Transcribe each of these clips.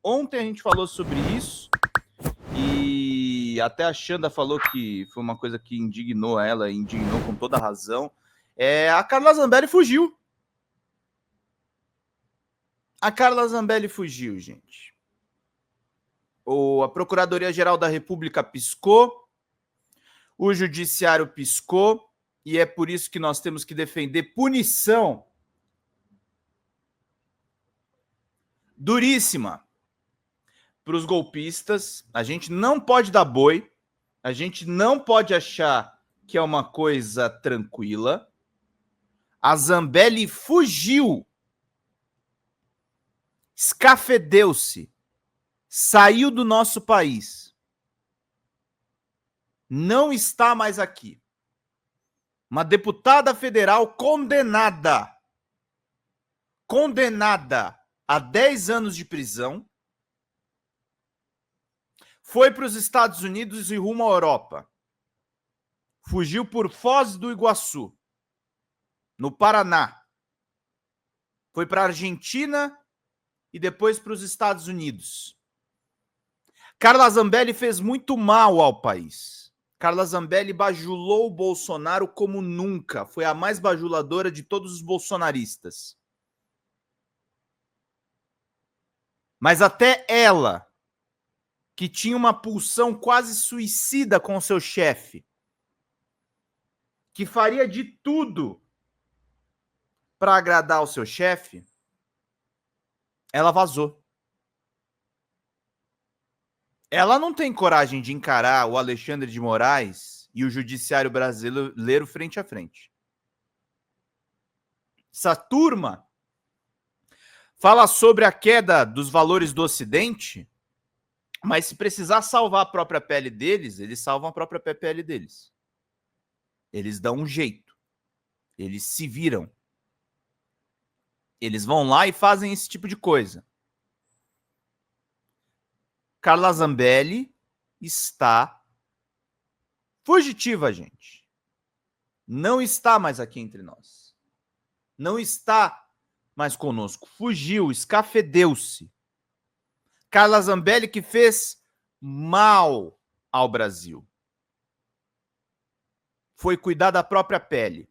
Ontem a gente falou sobre isso e até a Xanda falou que foi uma coisa que indignou ela, indignou com toda razão. A Carla Zambelli fugiu. A Carla Zambelli fugiu, gente. A Procuradoria-Geral da República piscou, o Judiciário piscou, e é por isso que nós temos que defender punição duríssima para os golpistas. A gente não pode dar boi, a gente não pode achar que é uma coisa tranquila. A Zambelli fugiu, escafedeu-se, saiu do nosso país. Não está mais aqui. Uma deputada federal condenada a 10 anos de prisão, foi para os Estados Unidos e rumo à Europa. Fugiu por Foz do Iguaçu, no Paraná. Foi para a Argentina e depois para os Estados Unidos. Carla Zambelli fez muito mal ao país. Carla Zambelli bajulou o Bolsonaro como nunca. Foi a mais bajuladora de todos os bolsonaristas. Mas até ela, que tinha uma pulsão quase suicida com o seu chefe, que faria de tudo para agradar o seu chefe, ela vazou. Ela não tem coragem de encarar o Alexandre de Moraes e o judiciário brasileiro frente a frente. Essa turma fala sobre a queda dos valores do Ocidente, mas se precisar salvar a própria pele deles, eles salvam a própria pele deles. Eles dão um jeito. Eles se viram. Eles vão lá e fazem esse tipo de coisa. Carla Zambelli está fugitiva, gente. Não está mais aqui entre nós. Não está mais conosco. Fugiu, escafedeu-se. Carla Zambelli que fez mal ao Brasil. Foi cuidar da própria pele.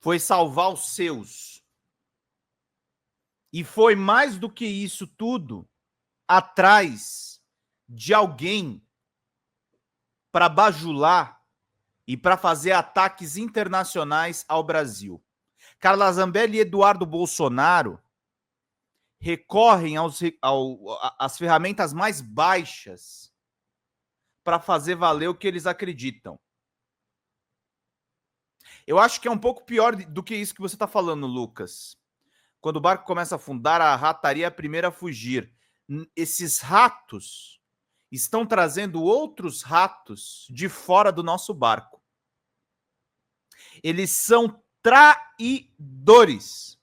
Foi salvar os seus. E foi mais do que isso tudo atrás de alguém para bajular e para fazer ataques internacionais ao Brasil. Carla Zambelli e Eduardo Bolsonaro recorrem às ferramentas mais baixas para fazer valer o que eles acreditam. Eu acho que é um pouco pior do que isso que você está falando, Lucas. Quando o barco começa a afundar, a rataria é a primeira a fugir. Esses ratos estão trazendo outros ratos de fora do nosso barco. Eles são traidores.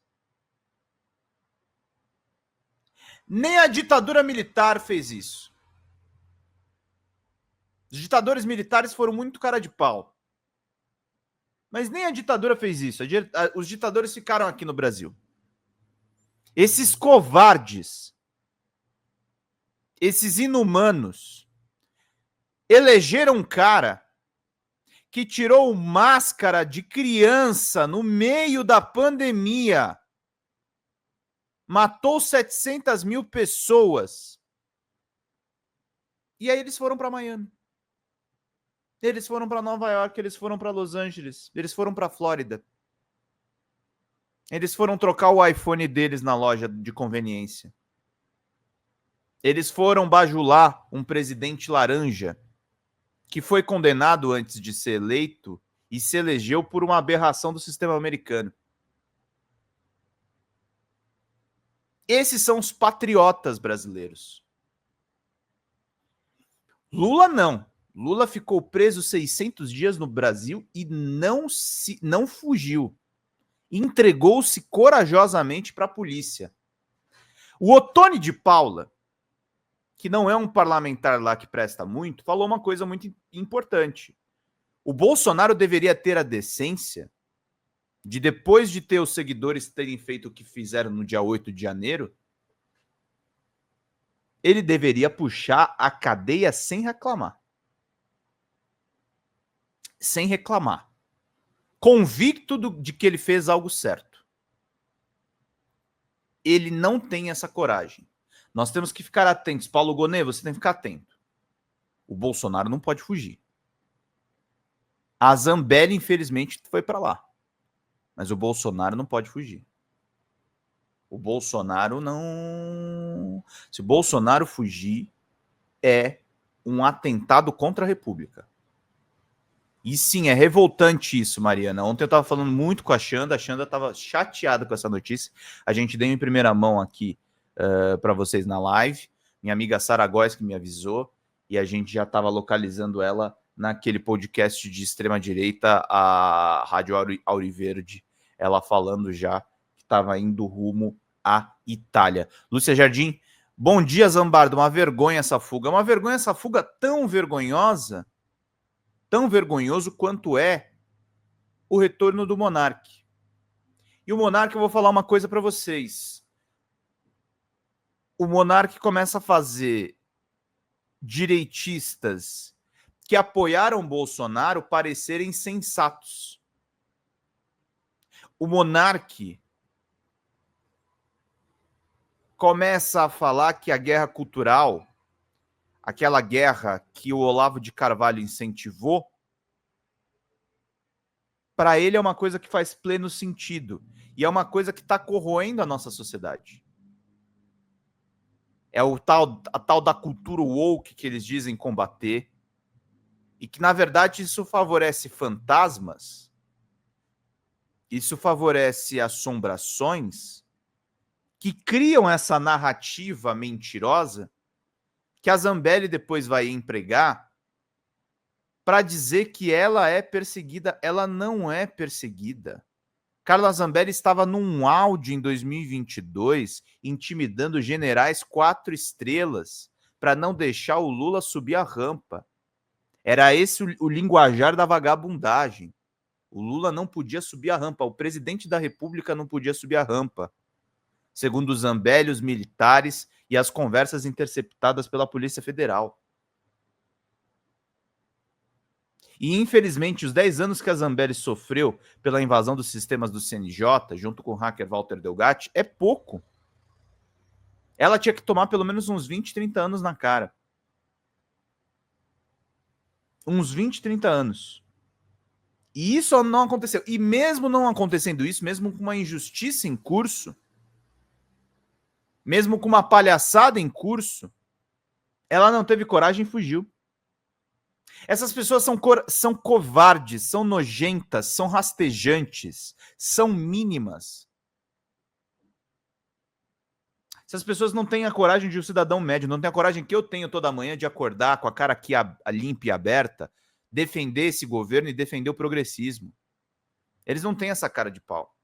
Nem a ditadura militar fez isso. Os ditadores militares foram muito cara de pau. Mas nem a ditadura fez isso. Os ditadores ficaram aqui no Brasil. Esses covardes, esses inumanos, elegeram um cara que tirou máscara de criança no meio da pandemia, matou 700 mil pessoas. E aí eles foram para Miami. Eles foram para Nova York, eles foram para Los Angeles, eles foram para Flórida. Eles foram trocar o iPhone deles na loja de conveniência. Eles foram bajular um presidente laranja que foi condenado antes de ser eleito e se elegeu por uma aberração do sistema americano. Esses são os patriotas brasileiros. Lula não. Lula ficou preso 600 dias no Brasil e não fugiu. Entregou-se corajosamente para a polícia. O Ottoni de Paula, que não é um parlamentar lá que presta muito, falou uma coisa muito importante. O Bolsonaro deveria ter a decência de depois de ter os seguidores terem feito o que fizeram no dia 8 de janeiro, ele deveria puxar a cadeia sem reclamar. Sem reclamar. Convicto de que ele fez algo certo. Ele não tem essa coragem. Nós temos que ficar atentos. Paulo Gonet, você tem que ficar atento. O Bolsonaro não pode fugir. A Zambelli, infelizmente, foi para lá. Mas o Bolsonaro não pode fugir. O Bolsonaro não... Se o Bolsonaro fugir, é um atentado contra a República. E sim, é revoltante isso, Mariana. Ontem eu estava falando muito com a Xanda estava chateada com essa notícia. A gente deu em primeira mão aqui para vocês na live. Minha amiga Sara Góes que me avisou, e a gente já estava localizando ela naquele podcast de extrema-direita, a Rádio Auriverde, ela falando já que estava indo rumo à Itália. Lúcia Jardim, bom dia, Zambardo. Uma vergonha essa fuga. Uma vergonha essa fuga tão vergonhosa, tão vergonhoso quanto é o retorno do Monark. E o Monark, eu vou falar uma coisa para vocês. O Monark começa a fazer direitistas que apoiaram Bolsonaro parecerem sensatos. O Monark começa a falar que a guerra cultural, aquela guerra que o Olavo de Carvalho incentivou, para ele é uma coisa que faz pleno sentido. E é uma coisa que está corroendo a nossa sociedade. É a tal da cultura woke que eles dizem combater. E que, na verdade, isso favorece fantasmas, isso favorece assombrações que criam essa narrativa mentirosa que a Zambelli depois vai empregar para dizer que ela é perseguida. Ela não é perseguida. Carla Zambelli estava num áudio em 2022 intimidando generais 4 estrelas para não deixar o Lula subir a rampa. Era esse o linguajar da vagabundagem. O Lula não podia subir a rampa, o presidente da República não podia subir a rampa. Segundo Zambelli, os militares e as conversas interceptadas pela Polícia Federal. E, infelizmente, os 10 anos que a Zambelli sofreu pela invasão dos sistemas do CNJ, junto com o hacker Walter Delgatti, é pouco. Ela tinha que tomar pelo menos uns 20, 30 anos na cara. Uns 20, 30 anos. E isso não aconteceu. E mesmo não acontecendo isso, mesmo com uma injustiça em curso, mesmo com uma palhaçada em curso, ela não teve coragem e fugiu. Essas pessoas são covardes, são nojentas, são rastejantes, são mínimas. Essas pessoas não têm a coragem de um cidadão médio, não têm a coragem que eu tenho toda manhã de acordar com a cara aqui limpa e aberta, defender esse governo e defender o progressismo. Eles não têm essa cara de pau.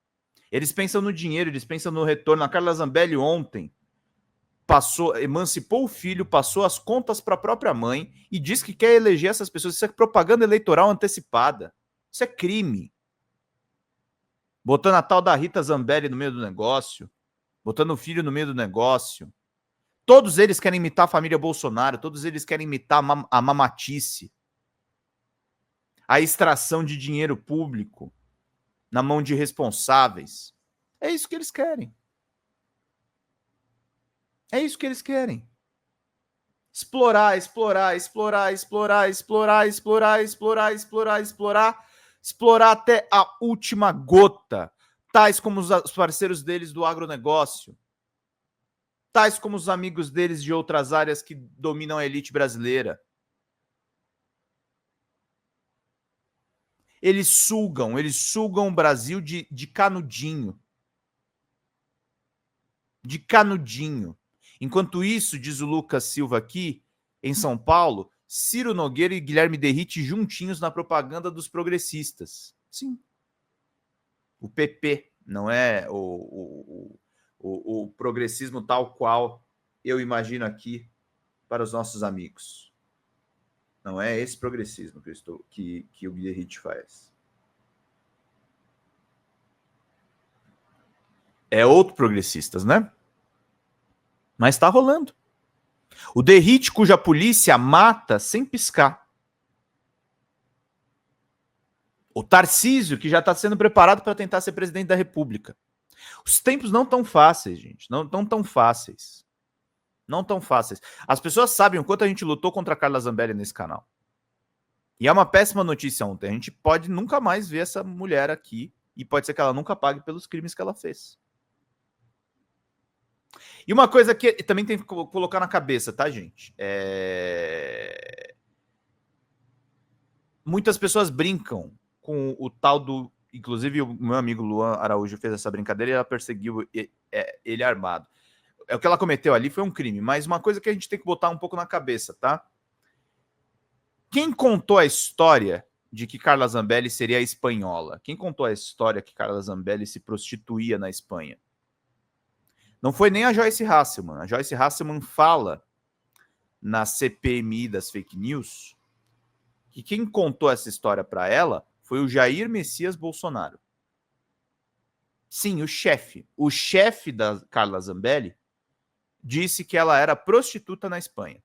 Eles pensam no dinheiro, eles pensam no retorno. A Carla Zambelli ontem emancipou o filho, passou as contas para a própria mãe e diz que quer eleger essas pessoas. Isso é propaganda eleitoral antecipada. Isso é crime. Botando a tal da Rita Zambelli no meio do negócio, botando o filho no meio do negócio. Todos eles querem imitar a família Bolsonaro, todos eles querem imitar a mamatice, a extração de dinheiro público na mão de responsáveis. É isso que eles querem. É isso que eles querem. Explorar, explorar, explorar, explorar, explorar, explorar, explorar, explorar, explorar, explorar até a última gota, tais como os parceiros deles do agronegócio, tais como os amigos deles de outras áreas que dominam a elite brasileira. Eles sugam o Brasil de canudinho. De canudinho. Enquanto isso, diz o Lucas Silva aqui, em São Paulo, Ciro Nogueira e Guilherme Derrite juntinhos na propaganda dos progressistas. Sim. O PP, não é o progressismo tal qual eu imagino aqui para os nossos amigos. Não é esse progressismo que o Derrite faz. É outro progressistas, né? Mas tá rolando. O Derrite, cuja polícia mata sem piscar. O Tarcísio, que já está sendo preparado para tentar ser presidente da República. Os tempos não tão fáceis, gente. Não tão fáceis. Não tão fáceis. As pessoas sabem o quanto a gente lutou contra a Carla Zambelli nesse canal. E é uma péssima notícia ontem. A gente pode nunca mais ver essa mulher aqui. E pode ser que ela nunca pague pelos crimes que ela fez. E uma coisa que também tem que colocar na cabeça, tá, gente? Muitas pessoas brincam com o tal do... Inclusive, o meu amigo Luan Araújo fez essa brincadeira e ela perseguiu ele armado. O que ela cometeu ali foi um crime, mas uma coisa que a gente tem que botar um pouco na cabeça, tá? Quem contou a história de que Carla Zambelli seria espanhola? Quem contou a história que Carla Zambelli se prostituía na Espanha? Não foi nem a Joyce Hasselman. A Joyce Hasselman fala na CPMI das fake news que quem contou essa história para ela foi o Jair Messias Bolsonaro. Sim, o chefe. O chefe da Carla Zambelli disse que ela era prostituta na Espanha.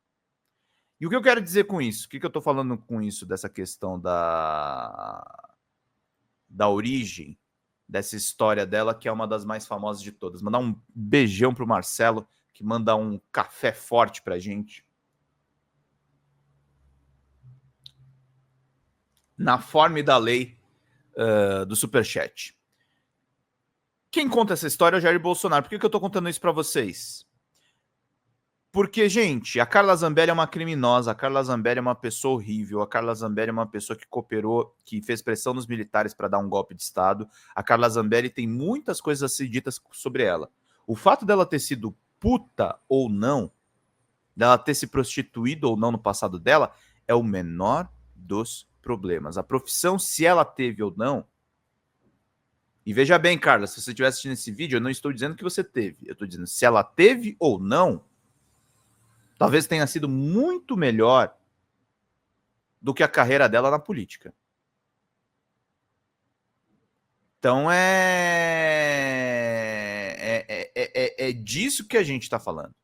E o que eu quero dizer com isso? O que eu estou falando com isso, dessa questão da origem dessa história dela, que é uma das mais famosas de todas. Mandar um beijão pro Marcelo, que manda um café forte pra gente. Na forma da lei do Superchat. Quem conta essa história é o Jair Bolsonaro. Por que eu tô contando isso pra vocês? Porque, gente, a Carla Zambelli é uma criminosa, a Carla Zambelli é uma pessoa horrível, a Carla Zambelli é uma pessoa que cooperou, que fez pressão nos militares para dar um golpe de Estado. A Carla Zambelli tem muitas coisas a ser ditas sobre ela. O fato dela ter sido puta ou não, dela ter se prostituído ou não no passado dela, é o menor dos problemas. A profissão, se ela teve ou não... E veja bem, Carla, se você estiver assistindo esse vídeo, eu não estou dizendo que você teve. Eu estou dizendo se ela teve ou não, talvez tenha sido muito melhor do que a carreira dela na política. Então é disso que a gente está falando.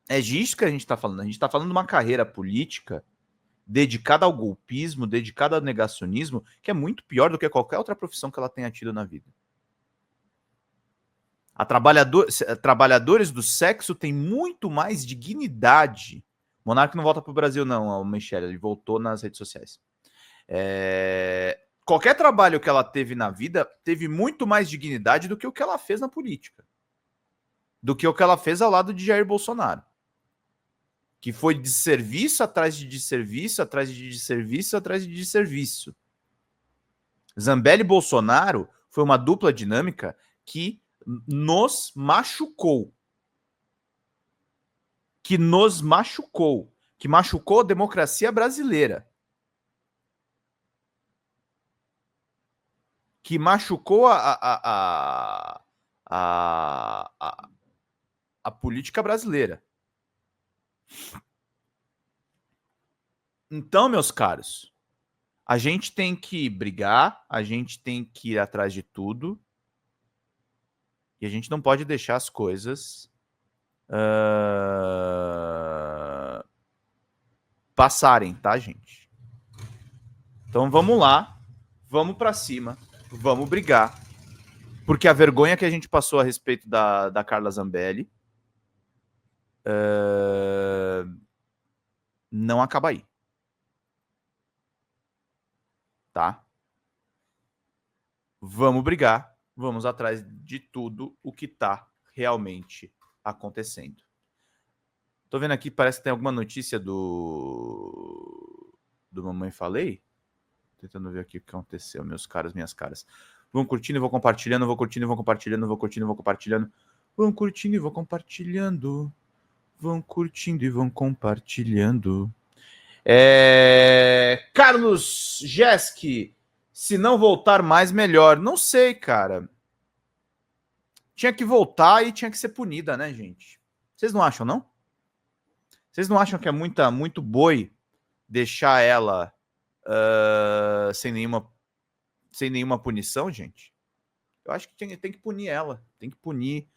É disso que a gente está falando. A gente está falando de uma carreira política dedicada ao golpismo, dedicada ao negacionismo, que é muito pior do que qualquer outra profissão que ela tenha tido na vida. Trabalhadores do sexo têm muito mais dignidade. O Monarca não volta para o Brasil, não, o Michele. Ele voltou nas redes sociais. Qualquer trabalho que ela teve na vida teve muito mais dignidade do que o que ela fez na política. Do que o que ela fez ao lado de Jair Bolsonaro. Que foi de serviço atrás de serviço, atrás de serviço, atrás de serviço. Zambelli e Bolsonaro foi uma dupla dinâmica que nos machucou. Que machucou a democracia brasileira. Que machucou a política brasileira. Então, meus caros, a gente tem que brigar, a gente tem que ir atrás de tudo, e a gente não pode deixar as coisas passarem, tá, gente? Então vamos lá, vamos para cima, vamos brigar, porque a vergonha que a gente passou a respeito da Carla Zambelli não acaba aí. Tá? Vamos brigar, vamos atrás de tudo o que tá realmente acontecendo. Tô vendo aqui, parece que tem alguma notícia do Mamãe Falei. Tentando ver aqui o que aconteceu, meus caros, minhas caras. Vão curtindo e vão compartilhando, vou curtindo e vão compartilhando, vou curtindo e vão compartilhando. Vão curtindo e vão compartilhando. Vão curtindo e vão compartilhando. Carlos Jeski, se não voltar mais, melhor. Não sei, cara. Tinha que voltar e tinha que ser punida, né, gente? Vocês não acham, não? Vocês não acham que é muito boi deixar ela sem nenhuma punição, gente? Eu acho que tem que punir ela. Tem que punir.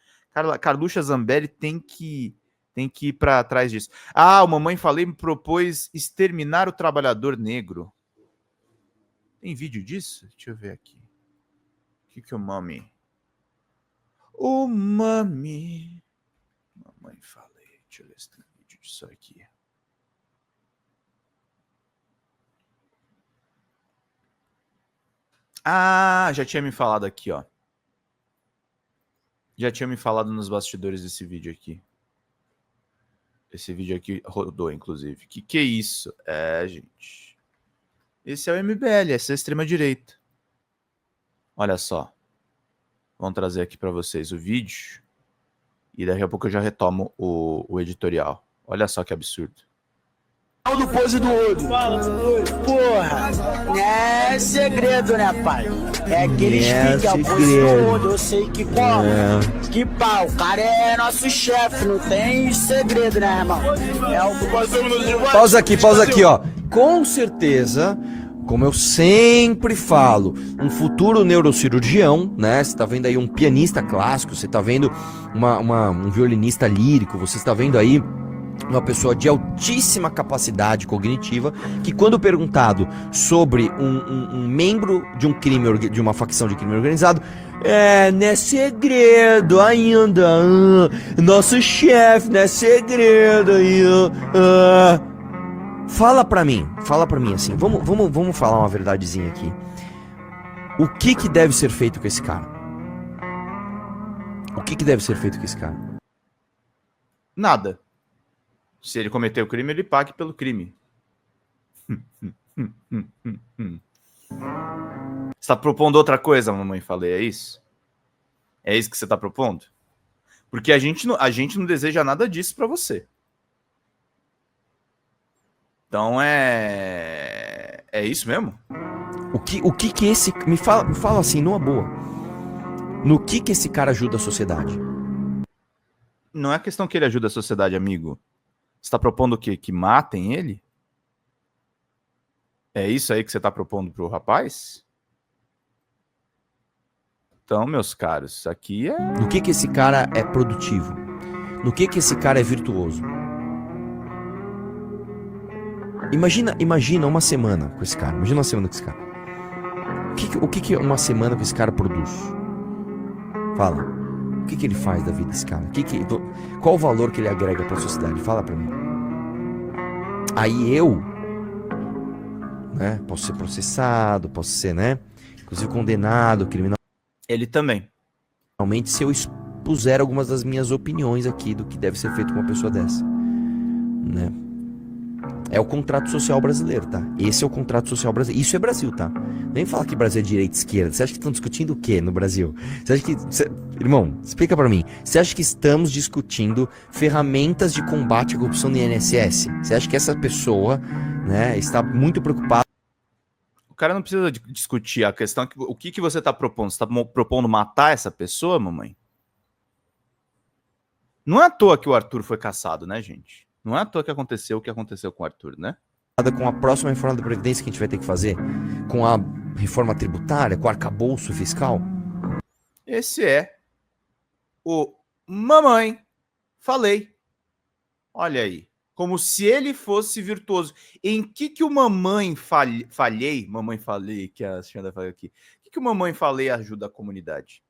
Carluxa Zambelli tem que ir para trás disso. Ah, o Mamãe Falei me propôs exterminar o trabalhador negro. Tem vídeo disso? Deixa eu ver aqui. O que o Mami... O Mami... Mamãe Falei. Deixa eu ver se tem vídeo disso aqui. Ah, já tinha me falado aqui, ó. Já tinha me falado nos bastidores desse vídeo aqui. Esse vídeo aqui rodou, inclusive. Que é isso? É, gente. Esse é o MBL, essa é a extrema-direita. Olha só. Vamos trazer aqui para vocês o vídeo. E daqui a pouco eu já retomo o editorial. Olha só que absurdo. Do pose do olho. Porra, não é segredo, né, pai? É aqueles pique, a pose do olho. Eu sei que como. Que pau, o cara é nosso chefe, não tem segredo, né, irmão? É o que passamos no Pausa aqui, ó. Com certeza, como eu sempre falo, um futuro neurocirurgião, né? Você tá vendo aí um pianista clássico, você tá vendo um violinista lírico, você está vendo aí uma pessoa de altíssima capacidade cognitiva, que quando perguntado sobre um membro de um crime, de uma facção de crime organizado, não é segredo ainda, nosso chefe, não é segredo aí, fala pra mim assim, vamos falar uma verdadezinha aqui. O que deve ser feito com esse cara? O que deve ser feito com esse cara? Nada. Se ele cometeu o crime, ele pague pelo crime. Você está propondo outra coisa, Mamãe Falei, é isso? É isso que você está propondo? Porque a gente não deseja nada disso para você. Então é isso mesmo? O que esse... Me fala assim, numa boa. No que esse cara ajuda a sociedade? Não é questão que ele ajuda a sociedade, amigo. Você está propondo o quê? Que matem ele? É isso aí que você está propondo pro rapaz? Então, meus caros, isso aqui é... No que esse cara é produtivo? No que esse cara é virtuoso? Imagina uma semana com esse cara. Imagina uma semana com esse cara. O que uma semana com esse cara produz? Fala. O que ele faz da vida desse cara? Qual o valor que ele agrega para a sociedade? Fala para mim. Aí eu, né, posso ser processado, posso ser, né, inclusive condenado criminalmente. Ele também. Realmente, se eu expuser algumas das minhas opiniões aqui do que deve ser feito com uma pessoa dessa, né? É o contrato social brasileiro, tá? Esse é o contrato social brasileiro. Isso é Brasil, tá? Nem fala que Brasil é direita e esquerda. Você acha que estão discutindo o quê no Brasil? Você acha que... Irmão, explica pra mim. Você acha que estamos discutindo ferramentas de combate à corrupção no INSS? Você acha que essa pessoa, né, está muito preocupada? O cara não precisa discutir. A questão é que, o que você está propondo? Você está propondo matar essa pessoa, mamãe? Não é à toa que o Arthur foi caçado, né, gente? Não é à toa que aconteceu o que aconteceu com o Arthur, né? Com a próxima reforma da Previdência que a gente vai ter que fazer, com a reforma tributária, com o arcabouço fiscal. Esse é o Mamãe Falei. Olha aí. Como se ele fosse virtuoso. Em que o Mamãe Falei, Mamãe Falei, que a Xanda falou aqui, o que o Mamãe Falei ajuda a comunidade?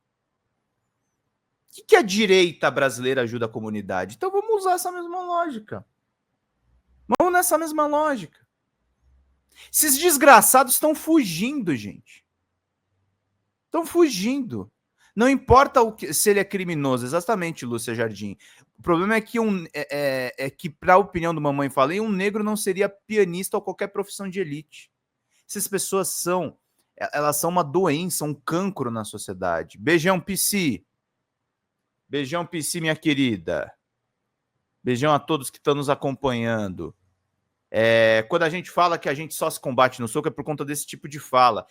O que a direita brasileira ajuda a comunidade? Então vamos usar essa mesma lógica. Vamos nessa mesma lógica. Esses desgraçados estão fugindo, gente. Estão fugindo. Não importa se ele é criminoso, exatamente, Lúcia Jardim. O problema é que, que para a opinião do Mamãe Falei, um negro não seria pianista ou qualquer profissão de elite. Essas pessoas elas são uma doença, um cancro na sociedade. Beijão, PC. Beijão, PC, minha querida. Beijão a todos que estão nos acompanhando. Quando a gente fala que a gente só se combate no soco, é por conta desse tipo de fala.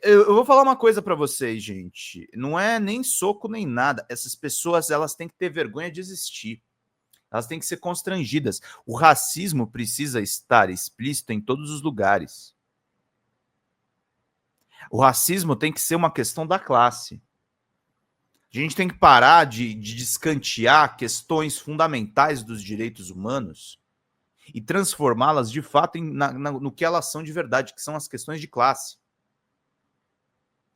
Eu vou falar uma coisa para vocês, gente. Não é nem soco nem nada. Essas pessoas, elas têm que ter vergonha de existir. Elas têm que ser constrangidas. O racismo precisa estar explícito em todos os lugares. O racismo tem que ser uma questão da classe. A gente tem que parar de descantear questões fundamentais dos direitos humanos e transformá-las de fato no que elas são de verdade, que são as questões de classe.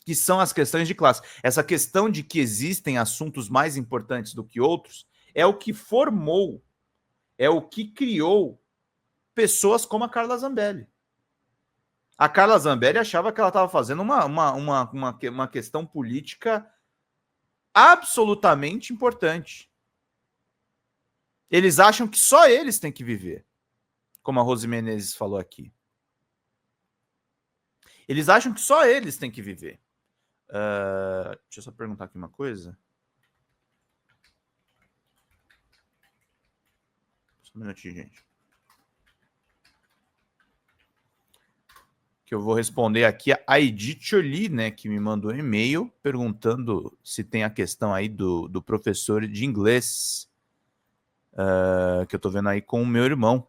Que são as questões de classe. Essa questão de que existem assuntos mais importantes do que outros é o que formou, é o que criou pessoas como a Carla Zambelli. A Carla Zambelli achava que ela estava fazendo uma questão política absolutamente importante. Eles acham que só eles têm que viver, como a Rose Menezes falou aqui. Eles acham que só eles têm que viver. Deixa eu só perguntar aqui uma coisa. Só um minutinho, gente. Que eu vou responder aqui a Edith Oli, né, que me mandou um e-mail perguntando se tem a questão aí do professor de inglês, que eu tô vendo aí com o meu irmão.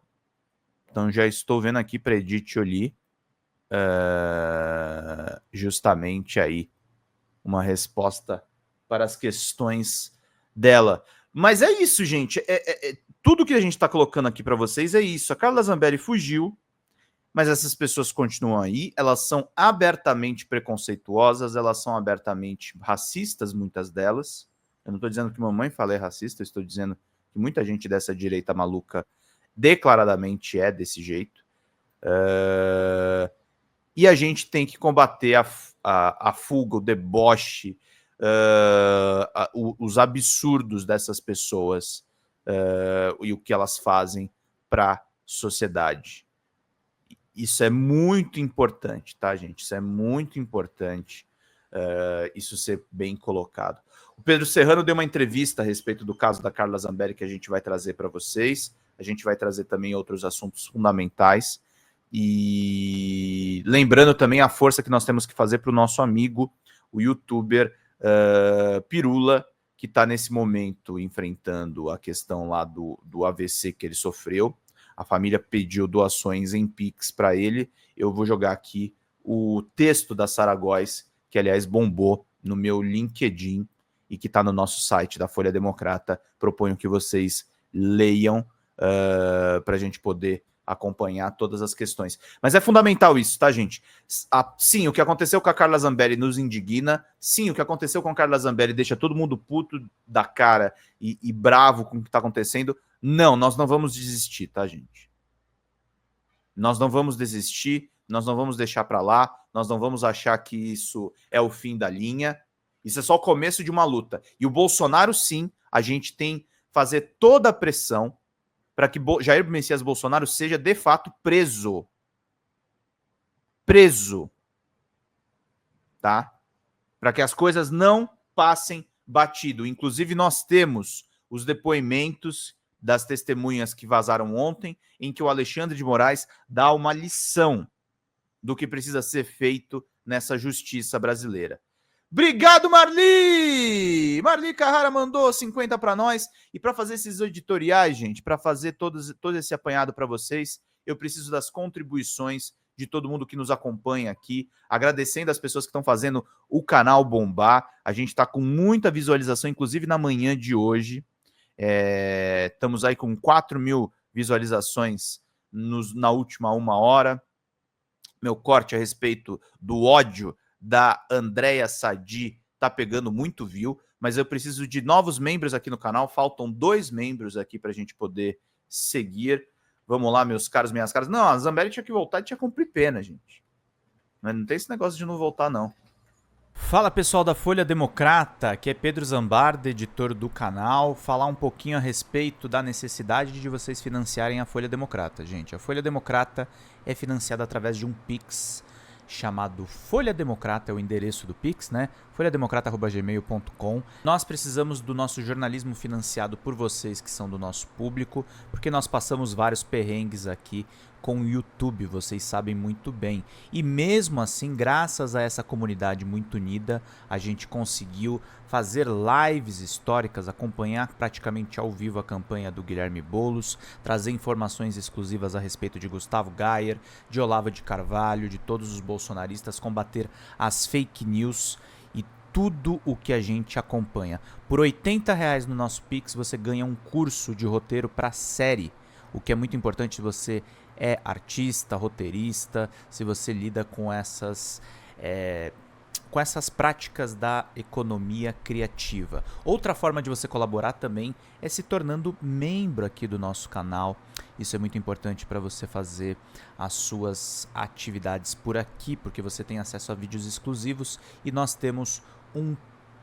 Então já estou vendo aqui para Edith Oli justamente aí uma resposta para as questões dela. Mas é isso, gente. Tudo que a gente está colocando aqui para vocês é isso. A Carla Zambelli fugiu, mas essas pessoas continuam aí, elas são abertamente preconceituosas, elas são abertamente racistas, muitas delas. Eu não estou dizendo que mamãe fala é racista, eu estou dizendo que muita gente dessa direita maluca declaradamente é desse jeito. E a gente tem que combater a fuga, o deboche, os absurdos dessas pessoas e o que elas fazem para a sociedade. Isso é muito importante, tá, gente? Isso é muito importante, isso ser bem colocado. O Pedro Serrano deu uma entrevista a respeito do caso da Carla Zambelli que a gente vai trazer para vocês. A gente vai trazer também outros assuntos fundamentais. E lembrando também a força que nós temos que fazer para o nosso amigo, o youtuber Pirula, que está nesse momento enfrentando a questão lá do AVC que ele sofreu. A família pediu doações em Pix para ele. Eu vou jogar aqui o texto da Sara Góes, que aliás bombou no meu LinkedIn e que está no nosso site da Folha Democrata. Proponho que vocês leiam para a gente poder acompanhar todas as questões. Mas é fundamental isso, tá, gente? Sim, o que aconteceu com a Carla Zambelli nos indigna. Sim, o que aconteceu com a Carla Zambelli deixa todo mundo puto da cara e bravo com o que está acontecendo. Não, nós não vamos desistir, tá, gente? Nós não vamos desistir, nós não vamos deixar para lá, nós não vamos achar que isso é o fim da linha. Isso é só o começo de uma luta. E o Bolsonaro, sim, a gente tem que fazer toda a pressão para que Jair Messias Bolsonaro seja, de fato, preso. Preso. Tá? Para que as coisas não passem batido. Inclusive, nós temos os depoimentos das testemunhas que vazaram ontem, em que o Alexandre de Moraes dá uma lição do que precisa ser feito nessa justiça brasileira. Obrigado, Marli! Marli Carrara mandou 50 para nós. E para fazer esses editoriais, gente, para fazer todo esse apanhado para vocês, eu preciso das contribuições de todo mundo que nos acompanha aqui, agradecendo as pessoas que estão fazendo o canal bombar. A gente está com muita visualização, inclusive na manhã de hoje. Estamos aí com 4.000 visualizações na última 1 hora. Meu corte a respeito do ódio da Andréia Sadi tá pegando muito view, mas eu preciso de novos membros aqui no canal. Faltam 2 membros aqui para a gente poder seguir. Vamos lá, meus caros, minhas caras. Não, a Zambelli tinha que voltar e tinha que cumprir pena, gente. Mas não tem esse negócio de não voltar, não. Fala, pessoal da Folha Democrata, aqui é Pedro Zambarda, editor do canal. Falar um pouquinho a respeito da necessidade de vocês financiarem a Folha Democrata, gente. A Folha Democrata é financiada através de um Pix chamado Folha Democrata, é o endereço do Pix, né? folhademocrata@gmail.com. Nós precisamos do nosso jornalismo financiado por vocês que são do nosso público, porque nós passamos vários perrengues aqui com o YouTube, vocês sabem muito bem. E mesmo assim, graças a essa comunidade muito unida, a gente conseguiu fazer lives históricas, acompanhar praticamente ao vivo a campanha do Guilherme Boulos, trazer informações exclusivas a respeito de Gustavo Gayer, de Olavo de Carvalho, de todos os bolsonaristas, combater as fake news e tudo o que a gente acompanha. Por R$80 no nosso Pix, você ganha um curso de roteiro para série, o que é muito importante se você é artista, roteirista, se você lida com essas práticas da economia criativa. Outra forma de você colaborar também é se tornando membro aqui do nosso canal. Isso é muito importante para você fazer as suas atividades por aqui, porque você tem acesso a vídeos exclusivos e nós temos um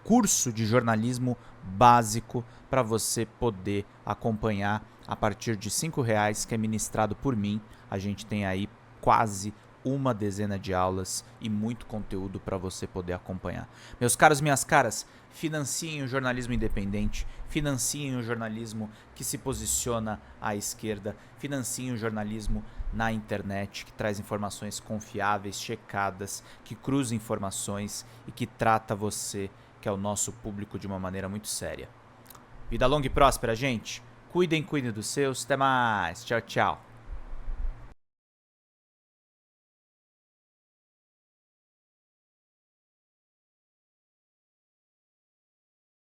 curso de jornalismo básico para você poder acompanhar a partir de R$5, que é ministrado por mim. A gente tem aí quase uma dezena de aulas e muito conteúdo para você poder acompanhar. Meus caros, minhas caras, financiem o jornalismo independente, financiem o jornalismo que se posiciona à esquerda, financiem o jornalismo na internet, que traz informações confiáveis, checadas, que cruza informações e que trata você, que é o nosso público, de uma maneira muito séria. Vida longa e próspera, gente. Cuidem dos seus. Até mais. Tchau, tchau.